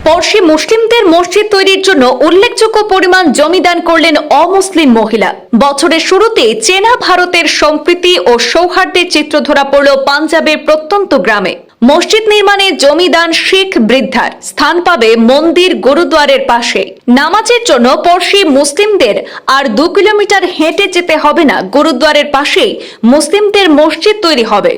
পড়শি মুসলিমদের মসজিদ তৈরির জন্য উল্লেখযোগ্য পরিমাণ জমি দান করলেন অমুসলিম মহিলা। বছরের শুরুতে চেনা ভারতের সম্প্রীতি ও সৌহার্দ্যের চিত্র ধরা পড়ল পাঞ্জাবের প্রত্যন্ত গ্রামে। মসজিদ নির্মাণে জমি দান শিখ বৃদ্ধার স্থান পাবে মন্দির গুরুদ্বারের পাশে। নামাজের জন্য পড়শি মুসলিমদের আর 2 কিলোমিটার হেঁটে যেতে হবে না, গুরুদ্বারের পাশেই মুসলিমদের মসজিদ তৈরি হবে।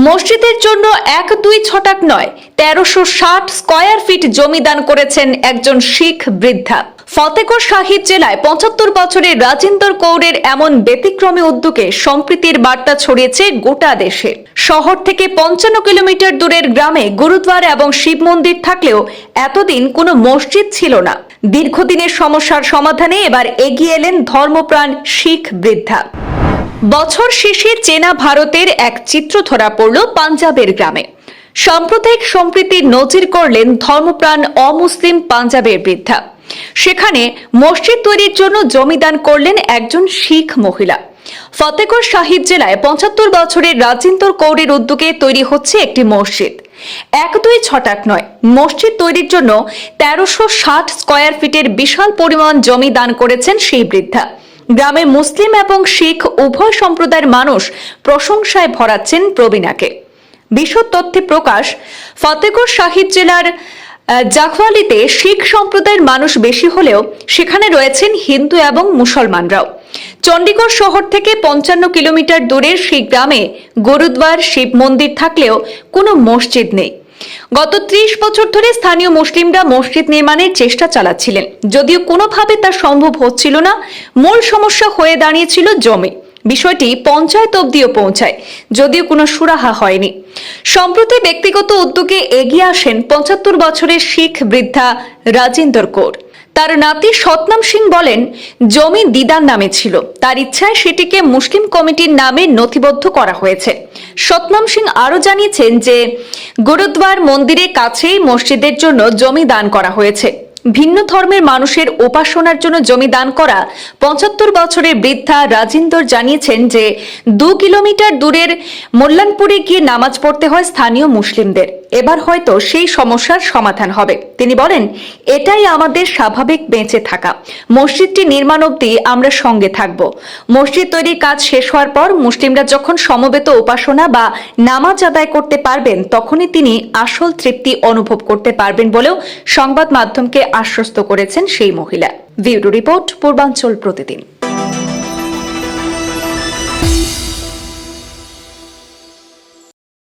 মসজিদের জন্য 1-2 ছটাক নয়, 1360 স্কয়ার ফিট জমি দান করেছেন একজন শিখ বৃদ্ধা। ফতেগড় শাহী জেলায় 75 বছরের রাজিন্দর কৌরের এমন ব্যতিক্রমী উদ্যোগে সম্প্রীতির বার্তা ছড়িয়েছে গোটা দেশে। শহর থেকে 55 কিলোমিটার দূরের গ্রামে গুরুদ্বার এবং শিব মন্দির থাকলেও এতদিন কোনো মসজিদ ছিল না। দীর্ঘদিনের সমস্যার সমাধানে এবার এগিয়ে এলেন ধর্মপ্রাণ শিখ বৃদ্ধা। বছর শেষে চেনা ভারতের এক চিত্র ধরা পড়ল পাঞ্জাবের গ্রামে। সাম্প্রদায়িক সম্প্রীতির নজির করলেন ধর্মপ্রাণ অমুসলিম পাঞ্জাবের বৃদ্ধা। সেখানে মসজিদ তৈরির জন্য জমি দান করলেন একজন শিখ মহিলা। ফতেগড় শাহী জেলায় 75 বছরের রাজিন্দর কৌরের উদ্যোগে তৈরি হচ্ছে একটি মসজিদ। 1-2 ছটাক নয়, মসজিদ তৈরির জন্য 1360 স্কয়ার ফিটের বিশাল পরিমাণ জমি দান করেছেন সেই বৃদ্ধা। গ্রামের মুসলিম এবং শিখ উভয় সম্প্রদায়ের মানুষ প্রশংসায় ভরাচ্ছেন প্রবীণাকে। বিশদ তথ্যে প্রকাশ, ফতেগড় শাহী জেলার জাখওয়ালিতে শিখ সম্প্রদায়ের মানুষ বেশি হলেও সেখানে রয়েছেন হিন্দু এবং মুসলমানরাও। চণ্ডীগড় শহর থেকে 55 কিলোমিটার দূরের সেই গ্রামে গুরুদ্বার, শিব মন্দির থাকলেও কোনো মসজিদ নেই। গত 30 বছর ধরে স্থানীয় মুসলিমরা মসজিদ নির্মাণের চেষ্টা চালাচ্ছিলেন, যদিও কোনোভাবে তা সম্ভব হচ্ছিল না। মূল সমস্যা হয়ে দাঁড়িয়েছিল জমি। বিষয়টি পঞ্চায়েত অবধিও পৌঁছায়, যদিও কোনো সুরাহা হয়নি। সম্প্রতি ব্যক্তিগত উদ্যোগে এগিয়ে আসেন 75 বছরের শিখ বৃদ্ধা রাজিন্দর কৌর। তার নাতি সতনাম সিং বলেন, জমি দিদার নামে ছিল, তার ইচ্ছায় সেটিকে মুসলিম কমিটির নামে নথিবদ্ধ করা হয়েছে। সতনাম সিং আরও জানিয়েছেন যে গুরুদ্বার মন্দিরের কাছেই মসজিদের জন্য জমি দান করা হয়েছে। ভিন্ন ধর্মের মানুষের উপাসনার জন্য জমি দান করা 75 বছরের বৃদ্ধা রাজিন্দর জানিয়েছেন যে 2 কিলোমিটার দূরের মোল্লানপুরে গিয়ে নামাজ পড়তে হয় স্থানীয় মুসলিমদের। এবার হয়তো সেই সমস্যার সমাধান হবে। তিনি বলেন, এটাই আমাদের স্বাভাবিক বেঁচে থাকা। মসজিদটি নির্মাণ অবধি আমরা সঙ্গে থাকব। মসজিদ তৈরির কাজ শেষ হওয়ার পর মুসলিমরা যখন সমবেত উপাসনা বা নামাজ আদায় করতে পারবেন, তখনই তিনি আসল তৃপ্তি অনুভব করতে পারবেন বলেও সংবাদ মাধ্যমকে আশ্বস্ত করেছেন সেই মহিলা। ব্যুরো রিপোর্ট, পূর্বাঞ্চল প্রতিদিন।